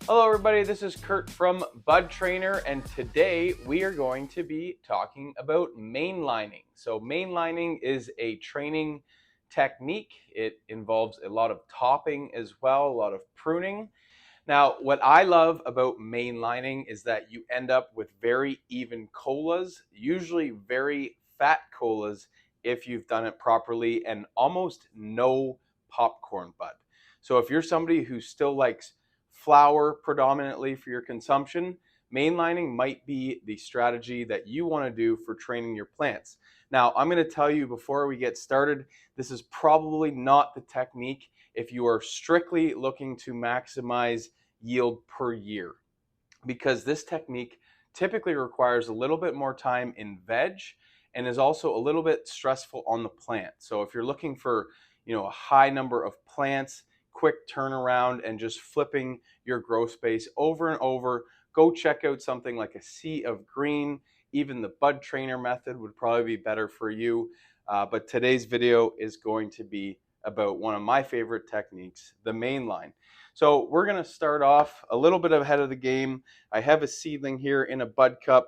Hello everybody, this is Kurt from Bud Trainer, and today we are going to be talking about mainlining. So mainlining is a training technique. It involves a lot of topping as well, a lot of pruning. Now, what I love about mainlining is that you end up with very even colas, usually very fat colas if you've done it properly, and almost no popcorn bud. So if you're somebody who still likes flour predominantly for your consumption, mainlining might be the strategy that you want to do for training your plants. Now, I'm going to tell you before we get started, this is probably not the technique if you are strictly looking to maximize yield per year, because this technique typically requires a little bit more time in veg and is also a little bit stressful on the plant. So if you're looking for, a high number of plants, quick turnaround, and just flipping your grow space over and over, go check out something like a Sea of Green. Even the Bud Trainer method would probably be better for you. But today's video is going to be about one of my favorite techniques, the mainline. So we're going to start off a little bit ahead of the game. I have a seedling here in a bud cup.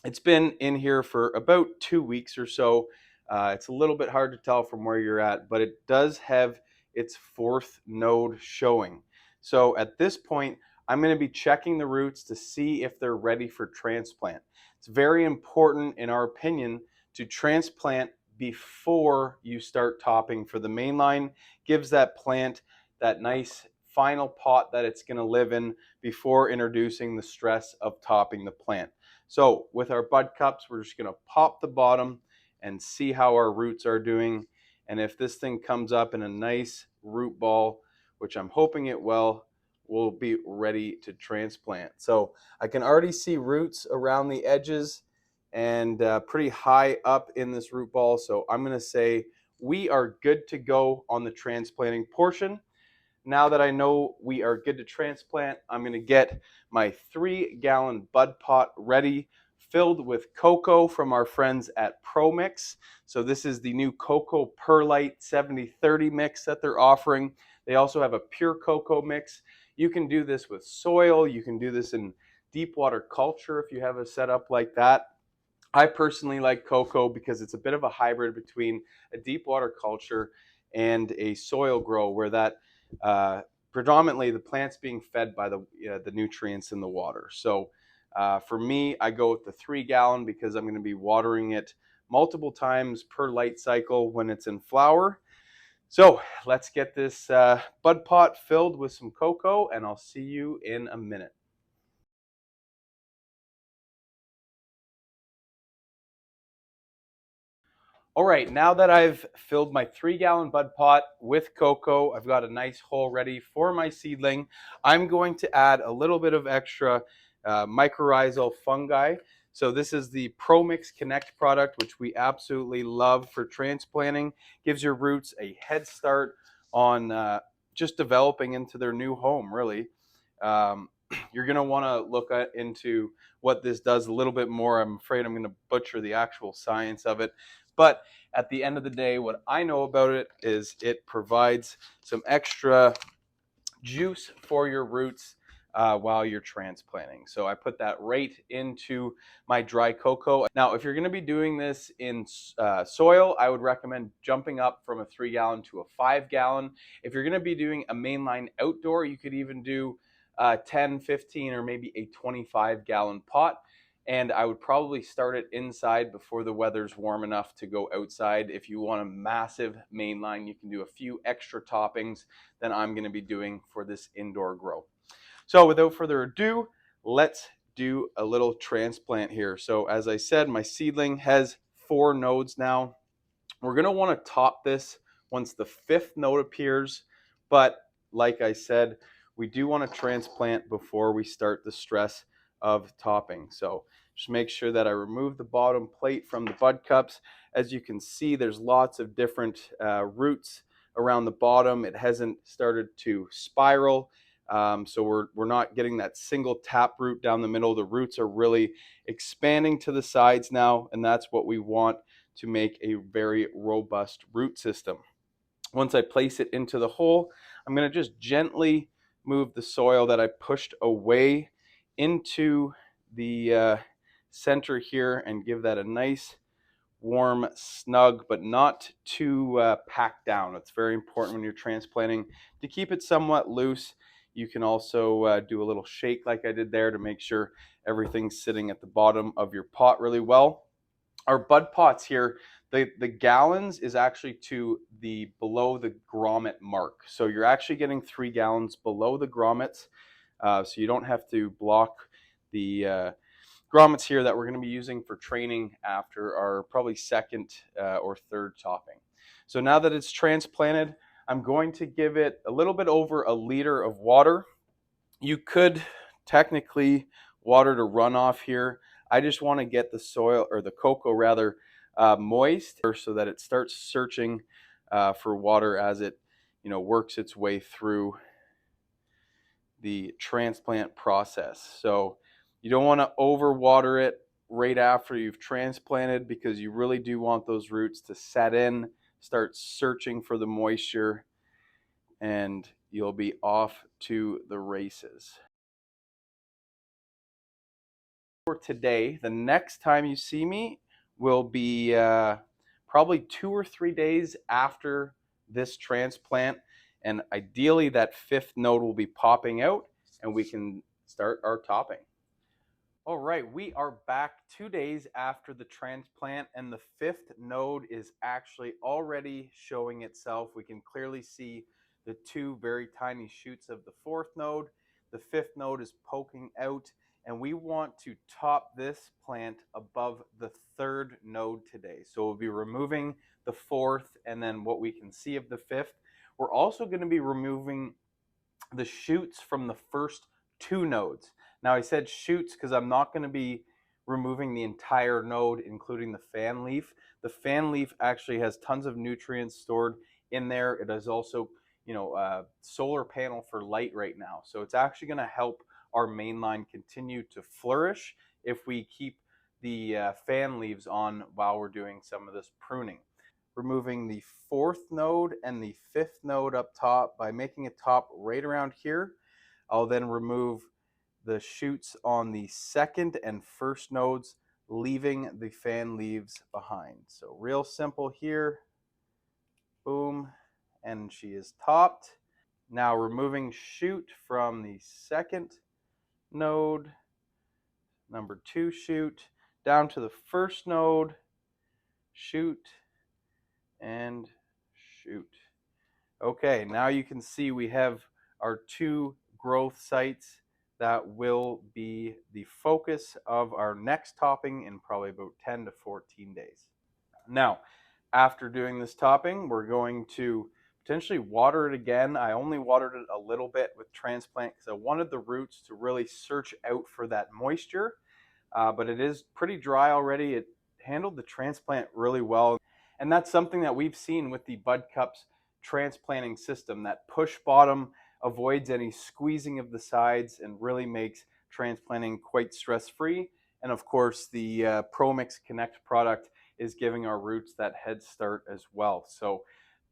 It's been in here for about 2 weeks or so. It's a little bit hard to tell from where you're at, but it does have its fourth node showing. So at this point, I'm going to be checking the roots to see if they're ready for transplant. It's very important, in our opinion, to transplant before you start topping for the mainline. Gives that plant that nice final pot that it's going to live in before introducing the stress of topping the plant. So with our bud cups, we're just going to pop the bottom and see how our roots are doing. And if this thing comes up in a nice root ball, which I'm hoping it will, we'll be ready to transplant. So I can already see roots around the edges and pretty high up in this root ball. So I'm going to say we are good to go on the transplanting portion. Now that I know we are good to transplant, I'm going to get my 3-gallon bud pot ready, filled with cocoa from our friends at ProMix. So this is the new Cocoa Perlite 70-30 mix that they're offering. They also have a pure cocoa mix. You can do this with soil. You can do this in deep water culture if you have a setup like that. I personally like cocoa because it's a bit of a hybrid between a deep water culture and a soil grow, where that predominantly the plant's being fed by the nutrients in the water. So for me, I go with the 3-gallon because I'm going to be watering it multiple times per light cycle when it's in flower. So let's get this bud pot filled with some cocoa, and I'll see you in a minute. All right, now that I've filled my 3-gallon bud pot with cocoa, I've got a nice hole ready for my seedling. I'm going to add a little bit of extra mycorrhizal fungi. So this is the ProMix Connect product, which we absolutely love for transplanting. Gives your roots a head start on just developing into their new home, really. You're going to want to look into what this does a little bit more. I'm afraid I'm going to butcher the actual science of it. But at the end of the day, what I know about it is it provides some extra juice for your roots while you're transplanting. So I put that right into my dry cocoa. Now, if you're going to be doing this in soil, I would recommend jumping up from a 3-gallon to a 5-gallon. If you're going to be doing a mainline outdoor, you could even do 10, 15, or maybe a 25-gallon pot. And I would probably start it inside before the weather's warm enough to go outside. If you want a massive mainline, you can do a few extra toppings than I'm going to be doing for this indoor grow. So without further ado, let's do a little transplant here. So as I said, my seedling has 4 nodes now. We're going to want to top this once the 5th node appears. But like I said, we do want to transplant before we start the stress of topping. So just make sure that I remove the bottom plate from the bud cups. As you can see, there's lots of different roots around the bottom. It hasn't started to spiral. So we're not getting that single tap root down the middle. The roots are really expanding to the sides now, and that's what we want to make a very robust root system. Once I place it into the hole, I'm going to just gently move the soil that I pushed away into the center here and give that a nice warm, snug, but not too packed down. It's very important when you're transplanting to keep it somewhat loose. You can also do a little shake like I did there to make sure everything's sitting at the bottom of your pot really well. Our bud pots here, the gallons is actually to the below the grommet mark. So you're actually getting 3 gallons below the grommets. So you don't have to block the grommets here that we're going to be using for training after our probably second or third topping. So now that it's transplanted, I'm going to give it a little bit over a liter of water. You could technically water to runoff here. I just want to get the soil, or the cocoa rather, moist so that it starts searching for water as it works its way through the transplant process. So you don't want to overwater it right after you've transplanted, because you really do want those roots to set in, start searching for the moisture, and you'll be off to the races. For today, the next time you see me will be probably 2 or 3 days after this transplant, and ideally that 5th node will be popping out and we can start our topping. All right, we are back 2 days after the transplant, and the 5th node is actually already showing itself. We can clearly see the 2 very tiny shoots of the 4th node. The 5th node is poking out, and we want to top this plant above the 3rd node today. So we'll be removing the 4th and then what we can see of the 5th. We're also going to be removing the shoots from the first 2 nodes. Now I said shoots because I'm not going to be removing the entire node, including the fan leaf. The fan leaf actually has tons of nutrients stored in there. It is also, a solar panel for light right now. So it's actually going to help our mainline continue to flourish if we keep the fan leaves on while we're doing some of this pruning. Removing the 4th node and the 5th node up top by making a top right around here. I'll then remove the shoots on the 2nd and 1st nodes, leaving the fan leaves behind. So real simple here. Boom, and she is topped. Now removing shoot from the 2nd node, number 2 shoot, down to the 1st node, shoot, and shoot. Okay, now you can see we have our 2 growth sites that will be the focus of our next topping in probably about 10 to 14 days. Now, after doing this topping, we're going to potentially water it again. I only watered it a little bit with transplant because I wanted the roots to really search out for that moisture, but it is pretty dry already. It handled the transplant really well. And that's something that we've seen with the Bud Cups transplanting system. That push bottom avoids any squeezing of the sides and really makes transplanting quite stress-free. And of course, the ProMix Connect product is giving our roots that head start as well. So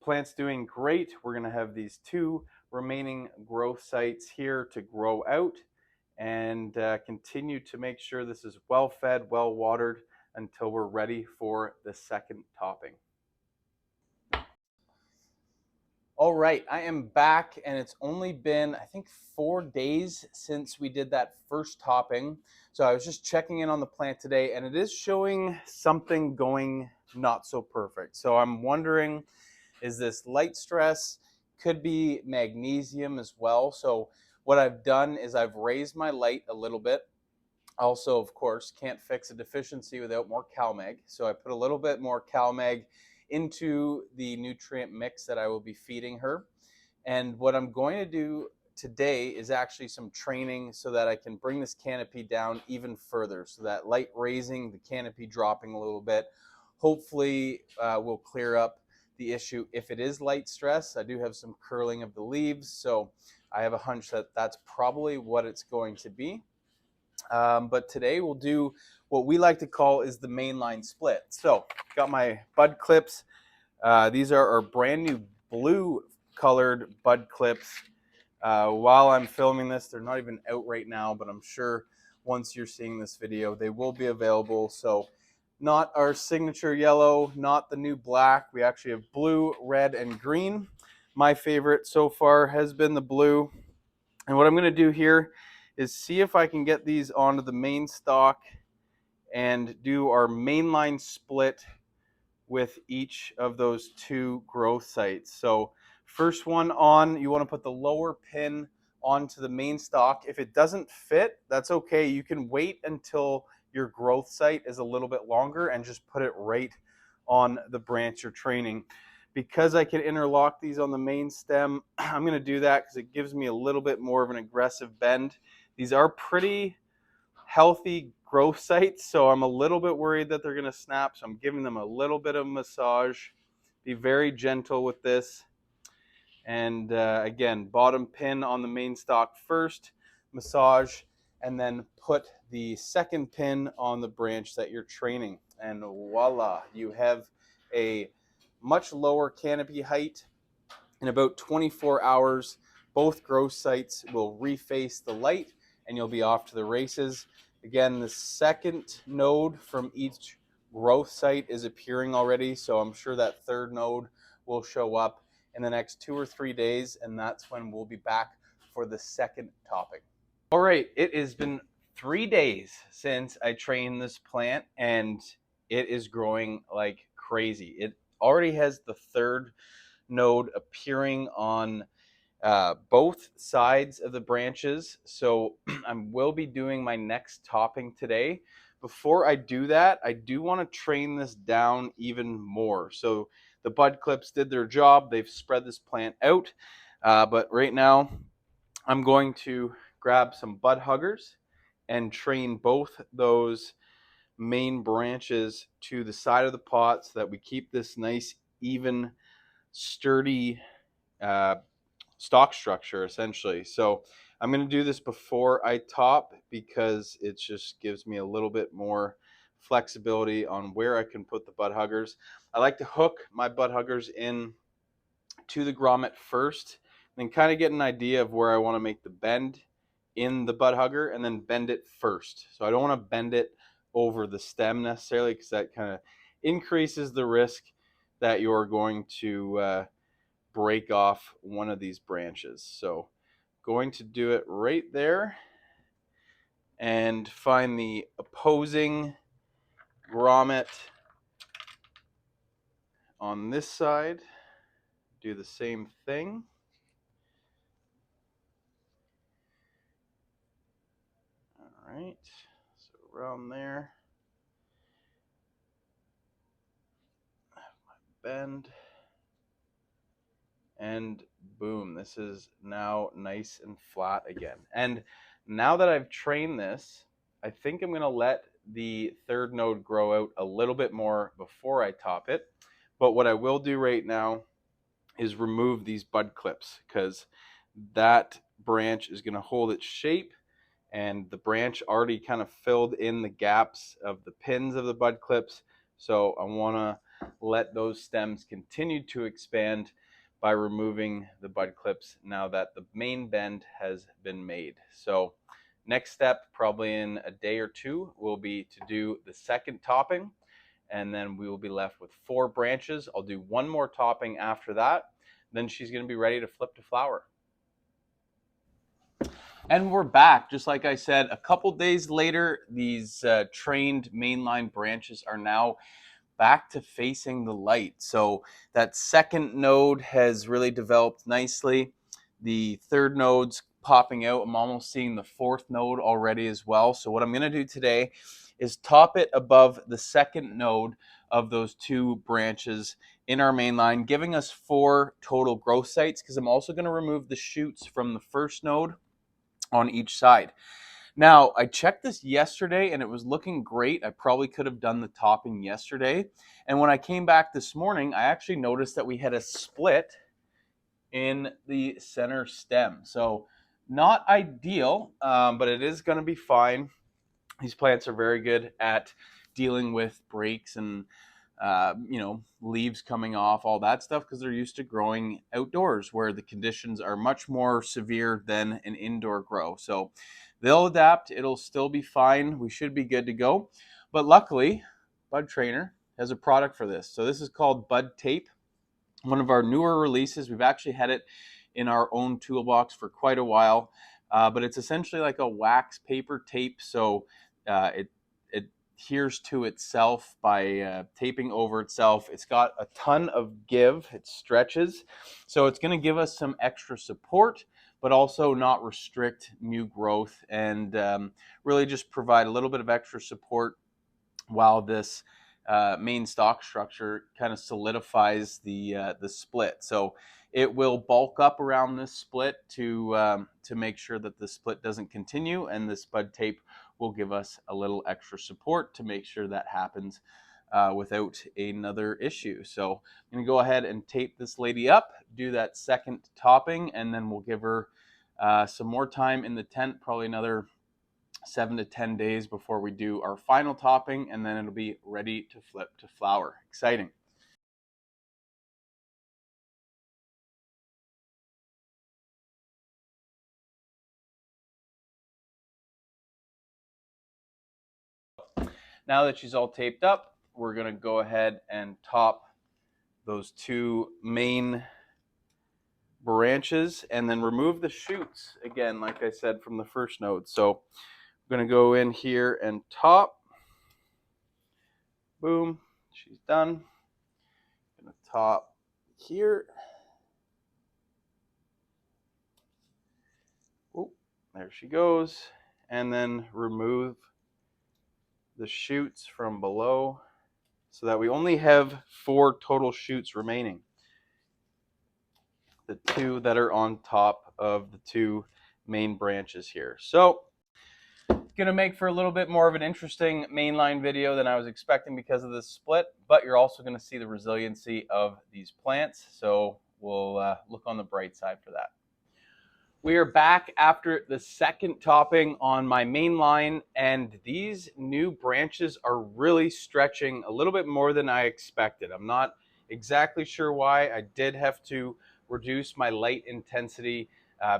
plant's doing great. We're going to have these 2 remaining growth sites here to grow out and continue to make sure this is well fed, well watered, until we're ready for the 2nd topping. All right, I am back, and it's only been, I think, 4 days since we did that first topping. So I was just checking in on the plant today, and it is showing something going not so perfect. So I'm wondering, is this light stress? Could be magnesium as well. So what I've done is I've raised my light a little bit. Also, of course, can't fix a deficiency without more CalMag. So I put a little bit more CalMag into the nutrient mix that I will be feeding her. And what I'm going to do today is actually some training so that I can bring this canopy down even further. So that light raising, the canopy dropping a little bit, hopefully will clear up the issue. If it is light stress, I do have some curling of the leaves. So I have a hunch that that's probably what it's going to be. But today we'll do what we like to call is the mainline split. So got my bud clips. These are our brand new blue colored bud clips while I'm filming this. They're not even out right now, but I'm sure once you're seeing this video, they will be available. So not our signature yellow, not the new black. We actually have blue, red, and green. My favorite so far has been the blue. And what I'm going to do here is see if I can get these onto the main stock and do our mainline split with each of those two growth sites. So first one on, you want to put the lower pin onto the main stalk. If it doesn't fit, that's okay. You can wait until your growth site is a little bit longer and just put it right on the branch you're training. Because I can interlock these on the main stem, I'm going to do that because it gives me a little bit more of an aggressive bend. These are pretty healthy growth sites, so I'm a little bit worried that they're going to snap, so I'm giving them a little bit of massage. Be very gentle with this. And again, bottom pin on the main stalk first, massage, and then put the second pin on the branch that you're training. And voila, you have a much lower canopy height. In about 24 hours, both growth sites will reface the light and you'll be off to the races. Again, the second node from each growth site is appearing already, so I'm sure that third node will show up in the next 2 or 3 days, and that's when we'll be back for the second topping. All right, it has been 3 days since I trained this plant, and it is growing like crazy. It already has the third node appearing on both sides of the branches. So I will be doing my next topping today. Before I do that, I do want to train this down even more. So the bud clips did their job. They've spread this plant out. But right now, I'm going to grab some bud huggers and train both those main branches to the side of the pot so that we keep this nice, even, sturdy stock structure essentially. So I'm going to do this before I top because it just gives me a little bit more flexibility on where I can put the bud huggers. I like to hook my bud huggers in to the grommet first, then kind of get an idea of where I want to make the bend in the bud hugger and then bend it first. So I don't want to bend it over the stem necessarily because that kind of increases the risk that you're going to break off one of these branches. So going to do it right there and find the opposing grommet on this side. Do the same thing. All right, so around there, bend, and boom, this is now nice and flat again. And now that I've trained this, I think I'm going to let the third node grow out a little bit more before I top it. But what I will do right now is remove these bud clips because that branch is going to hold its shape, and the branch already kind of filled in the gaps of the pins of the bud clips. So I want to let those stems continue to expand by removing the bud clips now that the main bend has been made. So next step, probably in a day or two, will be to do the second topping, and then we will be left with 4 branches. I'll do one more topping after that. Then she's going to be ready to flip to flower. And we're back. Just like I said, a couple days later, these trained mainline branches are now back to facing the light. So that second node has really developed nicely. The third node's popping out. I'm almost seeing the fourth node already as well. So what I'm going to do today is top it above the second node of those 2 branches in our main line, giving us 4 total growth sites, because I'm also going to remove the shoots from the first node on each side. Now, I checked this yesterday and it was looking great. I probably could have done the topping yesterday. And when I came back this morning, I actually noticed that we had a split in the center stem. So not ideal, but it is going to be fine. These plants are very good at dealing with breaks and leaves coming off, all that stuff, because they're used to growing outdoors where the conditions are much more severe than an indoor grow. So they'll adapt. It'll still be fine. We should be good to go. But luckily, Bud Trainer has a product for this. So this is called Bud Tape, one of our newer releases. We've actually had it in our own toolbox for quite a while, but it's essentially like a wax paper tape. So it adheres to itself by taping over itself. It's got a ton of give. It stretches, so it's going to give us some extra support, but also not restrict new growth, and really just provide a little bit of extra support while this main stalk structure kind of solidifies the split. So it will bulk up around this split to make sure that the split doesn't continue, and this bud tape will give us a little extra support to make sure that happens without another issue. So I'm going to go ahead and tape this lady up, do that second topping, and then we'll give her some more time in the tent, probably another 7 to 10 days before we do our final topping, and then it'll be ready to flip to flower. Exciting. Now that she's all taped up, we're going to go ahead and top those two main branches and then remove the shoots again, like I said, from the first node. So I'm going to go in here and top. Boom, she's done. I'm going to top here. Oh, there she goes. And then remove the shoots from below so that we only have 4 total shoots remaining. The 2 that are on top of the 2 main branches here. So going to make for a little bit more of an interesting mainline video than I was expecting because of this split, but you're also going to see the resiliency of these plants. So we'll look on the bright side for that. We are back after the second topping on my main line, and these new branches are really stretching a little bit more than I expected. I'm not exactly sure why. I did have to reduce my light intensity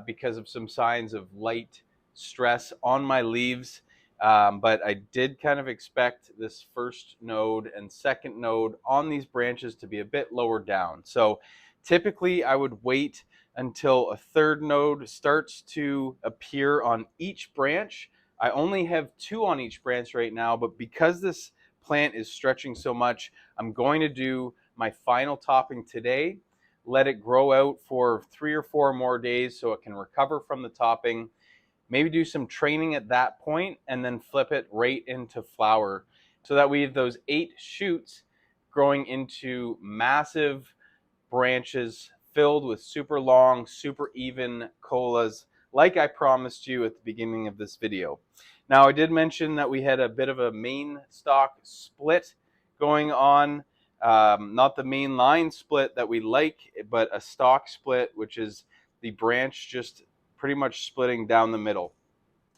because of some signs of light stress on my leaves, but I did kind of expect this first node and second node on these branches to be a bit lower down. So typically I would wait until a third node starts to appear on each branch. I only have 2 on each branch right now, but because this plant is stretching so much, I'm going to do my final topping today, let it grow out for 3 or 4 more days so it can recover from the topping, maybe do some training at that point, and then flip it right into flower so that we have those 8 shoots growing into massive branches filled with super long, super even colas, like I promised you at the beginning of this video. Now, I did mention that we had a bit of a main stalk split going on. Not the main line split that we like, but a stalk split, which is the branch just pretty much splitting down the middle.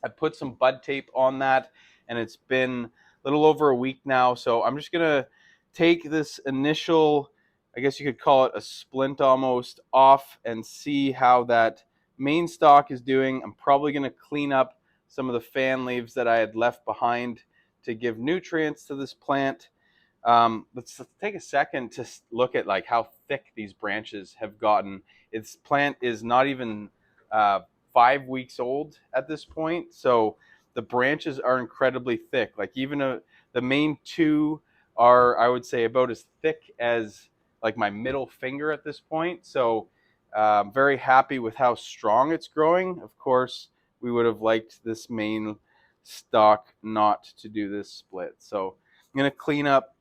I put some bud tape on that, and it's been a little over a week now. So I'm just going to take this initial, I guess you could call it a splint almost, off and see how that main stalk is doing. I'm probably going to clean up some of the fan leaves that I had left behind to give nutrients to this plant. Let's take a second to look at like how thick these branches have gotten. Its plant is not even 5 weeks old at this point, so the branches are incredibly thick. Like even the main 2 are, I would say, about as thick as like my middle finger at this point. So I'm very happy with how strong it's growing. Of course, we would have liked this main stalk not to do this split. So I'm going to clean up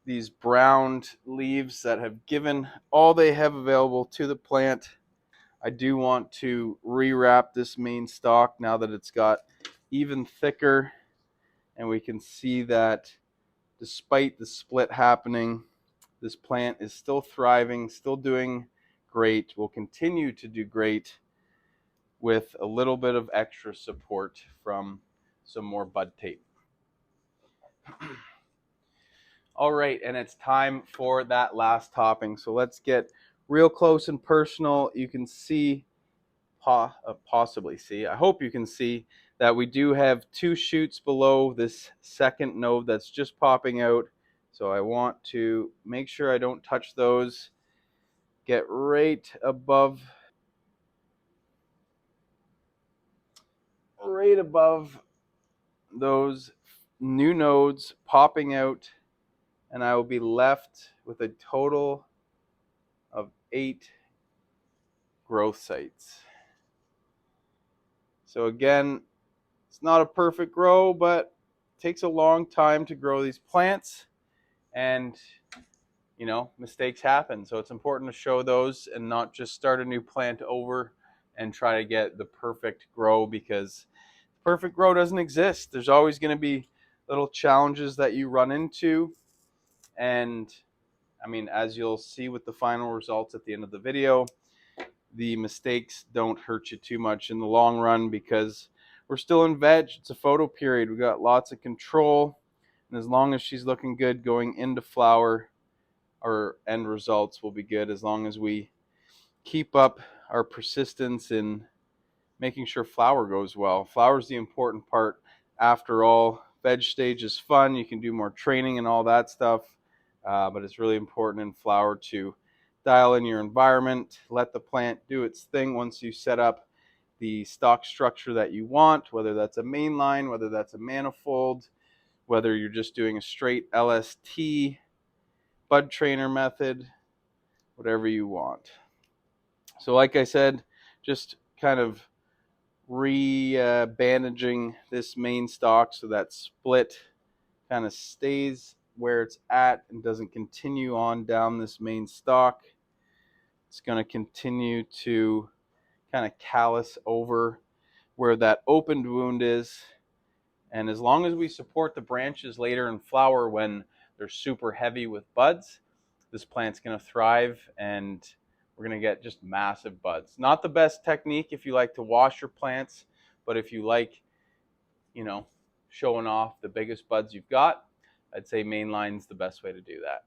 these browned leaves that have given all they have available to the plant. I do want to rewrap this main stalk now that it's got even thicker, and we can see that despite the split happening, this plant is still thriving, still doing great, will continue to do great with a little bit of extra support from some more bud tape. All right, and it's time for that last topping. So let's get real close and personal. You can see, possibly see, I hope you can see that we do have two shoots below this second node that's just popping out. So I want to make sure I don't touch those. Get right above those new nodes popping out, and I will be left with a total of 8 growth sites. So again, it's not a perfect grow, but it takes a long time to grow these plants, and mistakes happen. So it's important to show those and not just start a new plant over and try to get the perfect grow, because perfect grow doesn't exist. There's always going to be little challenges that you run into, and I mean, as you'll see with the final results at the end of the video, the mistakes don't hurt you too much in the long run, because we're still in veg. It's a photo period. We got lots of control, and as long as she's looking good going into flower, our end results will be good, as long as we keep up our persistence in making sure flower goes well. Flower is the important part. After all, veg stage is fun. You can do more training and all that stuff, but it's really important in flower to dial in your environment, let the plant do its thing. Once you set up the stock structure that you want, whether that's a mainline, whether that's a manifold, whether you're just doing a straight LST, bud trainer method, whatever you want. So like I said, just kind of bandaging this main stalk so that split kind of stays where it's at and doesn't continue on down this main stalk. It's going to continue to kind of callus over where that opened wound is. And as long as we support the branches later in flower when they're super heavy with buds, this plant's going to thrive, and we're going to get just massive buds. Not the best technique if you like to wash your plants, but if you like, showing off the biggest buds you've got, I'd say Mainline's the best way to do that.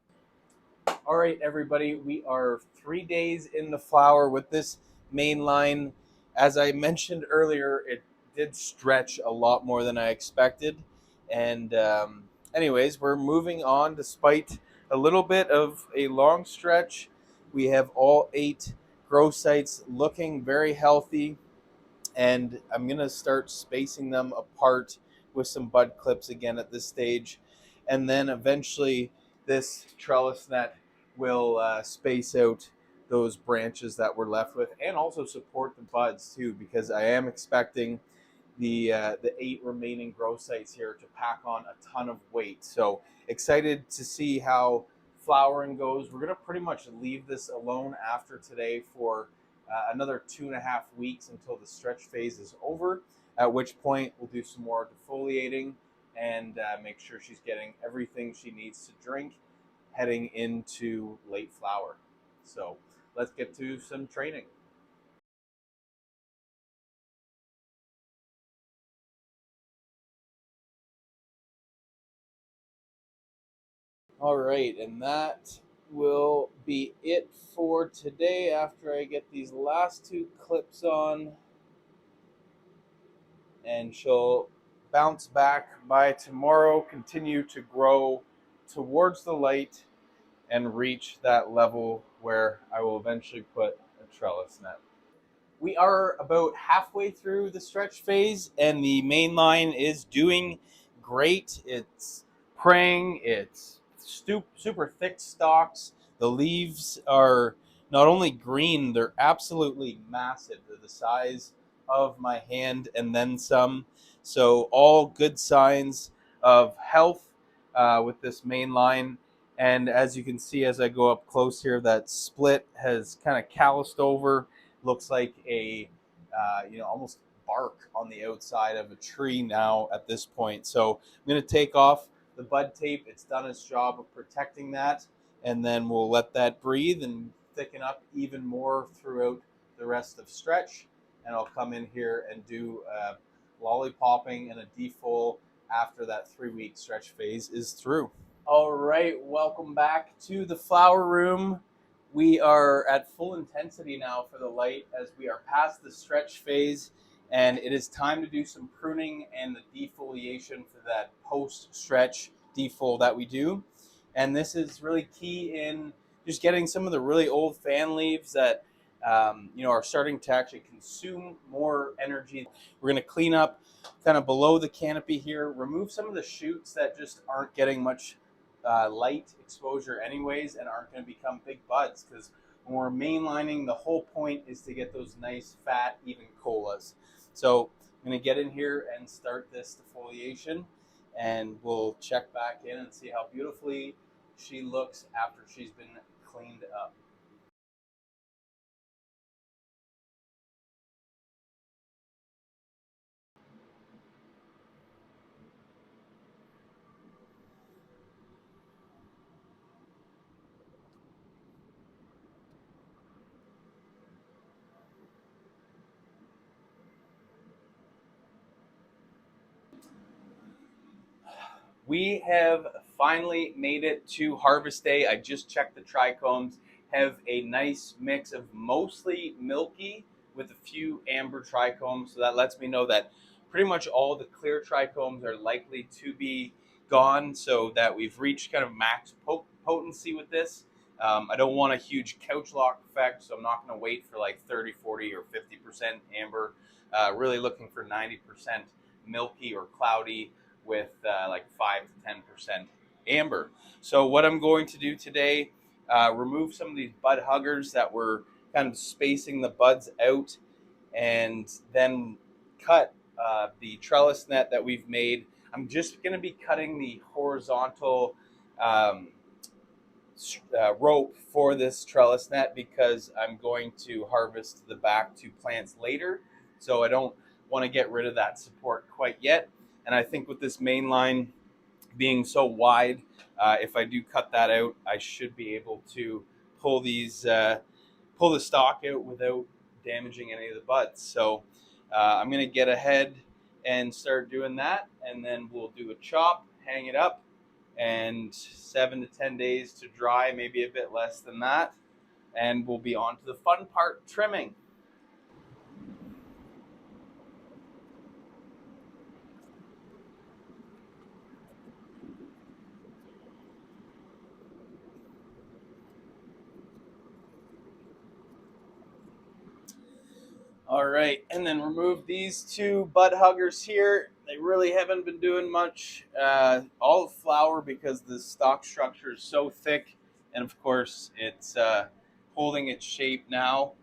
All right, everybody, we are 3 days in the flower with this Mainline. As I mentioned earlier, it did stretch a lot more than I expected. And anyways, we're moving on despite a little bit of a long stretch. We have all 8 grow sites looking very healthy, and I'm going to start spacing them apart with some bud clips again at this stage. And then eventually this trellis net will space out those branches that we're left with, and also support the buds too, because I am expecting the 8 remaining grow sites here to pack on a ton of weight. So excited to see how flowering goes. We're going to pretty much leave this alone after today for another 2.5 weeks until the stretch phase is over, at which point we'll do some more defoliating and make sure she's getting everything she needs to drink heading into late flower. So let's get to some training. All right, and that will be it for today after I get these last 2 clips on, and she'll bounce back by tomorrow, continue to grow towards the light, and reach that level where I will eventually put a trellis net. We are about halfway through the stretch phase, and the main line is doing great. It's praying, it's super thick stalks. The leaves are not only green, they're absolutely massive. They're the size of my hand and then some. So all good signs of health with this main line. And as you can see, as I go up close here, that split has kind of calloused over. Looks like a almost bark on the outside of a tree now at this point. So I'm going to take off the bud tape. It's done its job of protecting that, and then we'll let that breathe and thicken up even more throughout the rest of stretch. And I'll come in here and do lollipopping and a defol after that 3-week stretch phase is through. All right, welcome back to the flower room. We are at full intensity now for the light as we are past the stretch phase, and it is time to do some pruning and the defoliation for that post-stretch defol that we do. And this is really key in just getting some of the really old fan leaves that are starting to actually consume more energy. We're going to clean up kind of below the canopy here, remove some of the shoots that just aren't getting much light exposure anyways and aren't going to become big buds, because when we're mainlining, the whole point is to get those nice fat even colas. So I'm going to get in here and start this defoliation, and we'll check back in and see how beautifully she looks after she's been cleaned up. We have finally made it to harvest day. I just checked the trichomes, have a nice mix of mostly milky with a few amber trichomes. So that lets me know that pretty much all the clear trichomes are likely to be gone, so that we've reached kind of max potency with this. I don't want a huge couch lock effect, so I'm not going to wait for like 30, 40, or 50% amber. Really looking for 90% milky or cloudy with like 5 to 10% amber. So what I'm going to do today, remove some of these bud huggers that were kind of spacing the buds out, and then cut the trellis net that we've made. I'm just going to be cutting the horizontal um, rope for this trellis net because I'm going to harvest the back two plants later. So I don't want to get rid of that support quite yet. And I think with this main line being so wide, if I do cut that out, I should be able to pull pull the stalk out without damaging any of the buds. So I'm going to get ahead and start doing that, and then we'll do a chop, hang it up, and 7 to 10 days to dry, maybe a bit less than that, and we'll be on to the fun part, trimming. All right, and then remove these two bud huggers here. They really haven't been doing much. All flower because the stalk structure is so thick, and of course it's holding its shape now.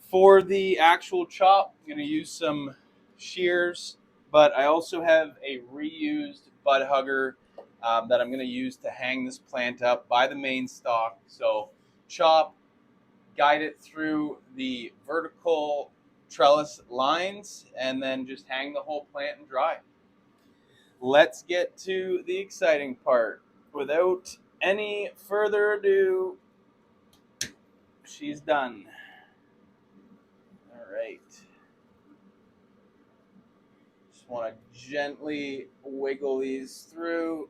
For the actual chop, I'm going to use some shears, but I also have a reused bud hugger that I'm going to use to hang this plant up by the main stalk. So chop, guide it through the vertical trellis lines, and then just hang the whole plant and dry. Let's get to the exciting part. Without any further ado, she's done. All right. Just want to gently wiggle these through.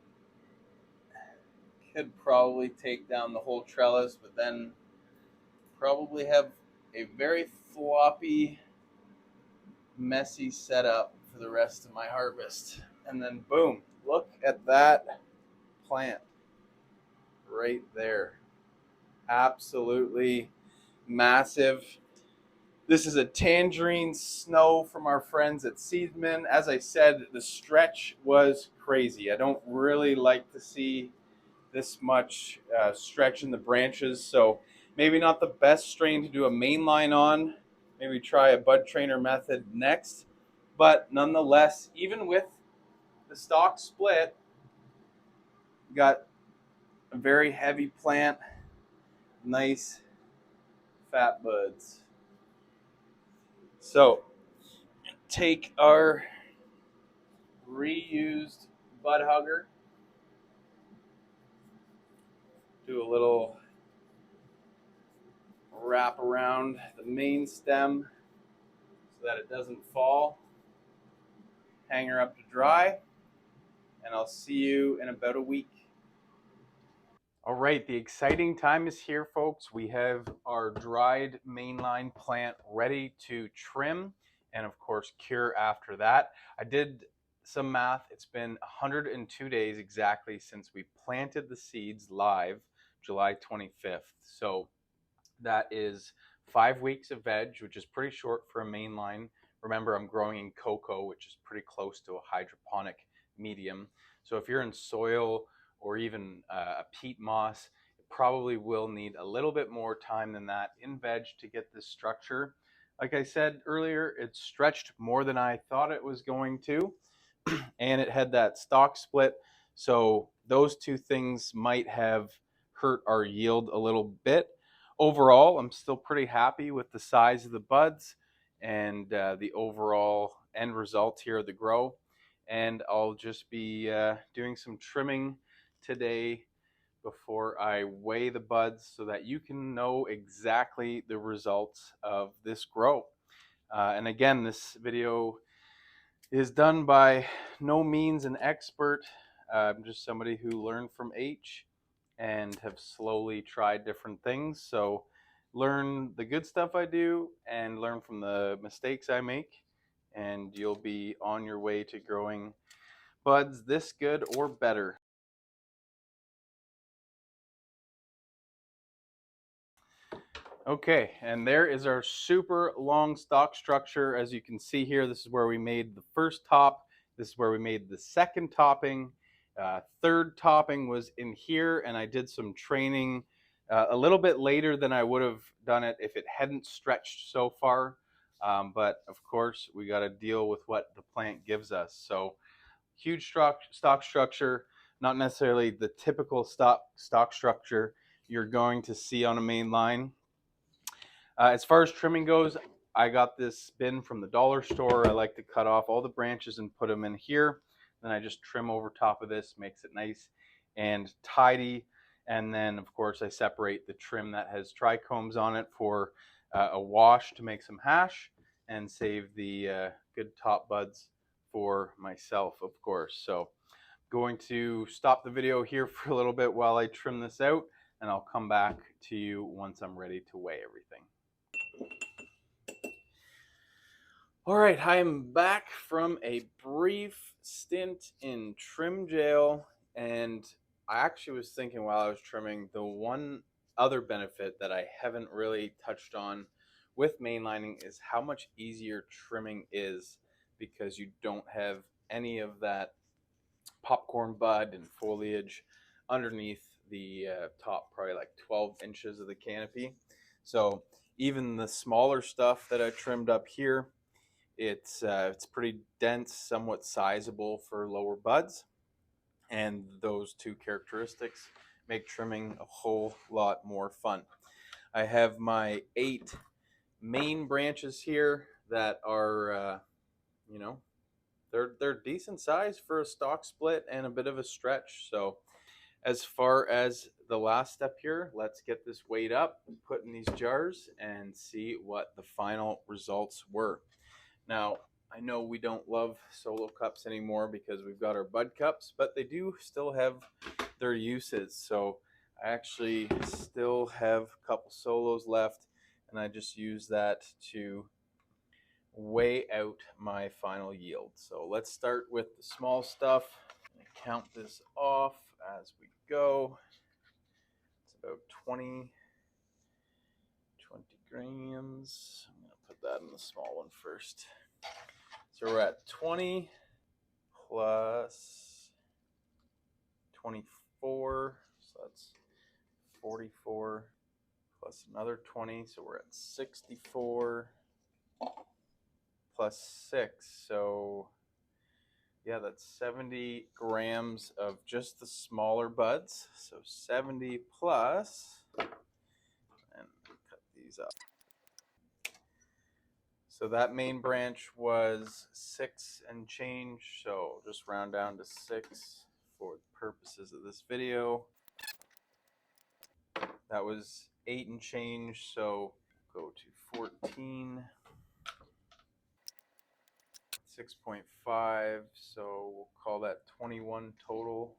Could probably take down the whole trellis, but then probably have a very floppy, messy setup for the rest of my harvest. And then boom, look at that plant right there. Absolutely massive. This is a tangerine snow from our friends at Seedman. As I said, the stretch was crazy. I don't really like to see this much stretch in the branches, so maybe not the best strain to do a main line on. Maybe try a bud trainer method next. But nonetheless, even with the stalk split, got a very heavy plant, nice fat buds. So take our reused bud hugger, do a little wrap around the main stem so that it doesn't fall, hang her up to dry, and I'll see you in about a week. All right, the exciting time is here, folks. We have our dried mainline plant ready to trim and, of course, cure after that. I did some math. It's been 102 days exactly since we planted the seeds live July 25th. So that is 5 weeks of veg, which is pretty short for a mainline. Remember, I'm growing in cocoa, which is pretty close to a hydroponic medium. So if you're in soil or even a peat moss, it probably will need a little bit more time than that in veg to get this structure. Like I said earlier, it stretched more than I thought it was going to, and it had that stalk split. So those two things might have hurt our yield a little bit. Overall, I'm still pretty happy with the size of the buds and the overall end result here of the grow. And I'll just be doing some trimming today before I weigh the buds so that you can know exactly the results of this grow. And again, this video is done by no means an expert. I'm just somebody who learned from H and have slowly tried different things. So learn the good stuff I do and learn from the mistakes I make, and you'll be on your way to growing buds this good or better. Okay, and there is our super long stalk structure. As you can see here, this is where we made the first top. This is where we made the second topping. Third topping was in here, and I did some training a little bit later than I would have done it if it hadn't stretched so far. But of course, we got to deal with what the plant gives us. So huge stalk structure, not necessarily the typical stalk structure you're going to see on a main line. As far as trimming goes, I got this bin from the dollar store. I like to cut off all the branches and put them in here. Then I just trim over top of this, makes it nice and tidy. And then, of course, I separate the trim that has trichomes on it for a wash to make some hash and save the good top buds for myself, of course. So going to stop the video here for a little bit while I trim this out, and I'll come back to you once I'm ready to weigh everything. All right, I am back from a brief stint in trim jail, and I actually was thinking while I was trimming, the one other benefit that I haven't really touched on with mainlining is how much easier trimming is because you don't have any of that popcorn bud and foliage underneath the top, probably like 12 inches of the canopy. So even the smaller stuff that I trimmed up here, it's pretty dense, somewhat sizable for lower buds, and those two characteristics make trimming a whole lot more fun. I have my 8 main branches here that are, you know, they're decent size for a stalk split and a bit of a stretch. So as far as the last step here, let's get this weighed up, put in these jars, and see what the final results were. Now, I know we don't love solo cups anymore because we've got our bud cups, but they do still have their uses. So I actually still have a couple solos left, and I just use that to weigh out my final yield. So let's start with the small stuff. Count this off as we go. It's about 20 grams. I'm going to put that in the small one first. So we're at 20 plus 24, so that's 44 plus another 20, so we're at 64 plus 6, so yeah, that's 70 grams of just the smaller buds. So 70 plus, and cut these up. So that main branch was 6 and change, so just round down to 6 for the purposes of this video. That was 8 and change, so go to 14. 6.5, so we'll call that 21 total.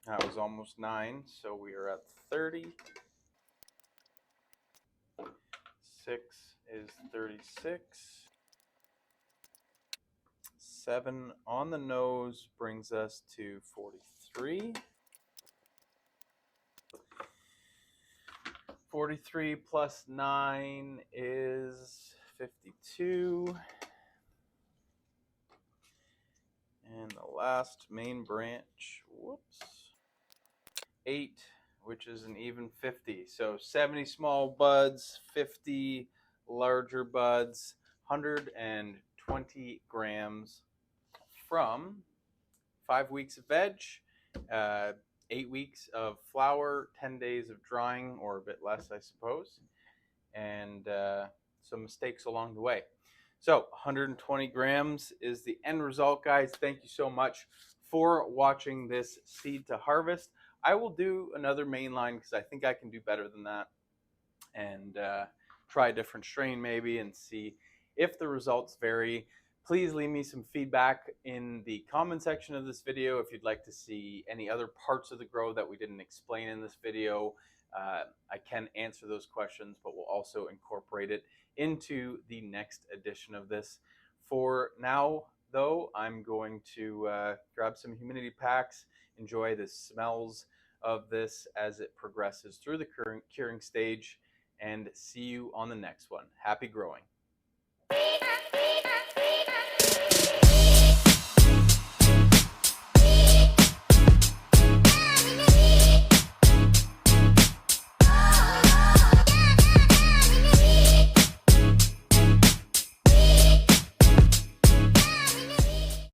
That was almost 9, so we are at 30. 6 is 36. 7 on the nose brings us to 43. 43 plus 9 is 52. And the last main branch, whoops, 8, which is an even 50. So 70 small buds, 50 larger buds, 120 grams from 5 weeks of veg, 8 weeks of flower, 10 days of drying, or a bit less, I suppose, and some mistakes along the way. So 120 grams is the end result, guys. Thank you so much for watching this seed to harvest. I will do another mainline because I think I can do better than that, and try a different strain maybe and see if the results vary. Please leave me some feedback in the comment section of this video if you'd like to see any other parts of the grow that we didn't explain in this video. I can answer those questions, but we'll also incorporate it into the next edition of this. For now, though, I'm going to grab some humidity packs, enjoy the smells of this as it progresses through the curing stage, and see you on the next one. Happy growing.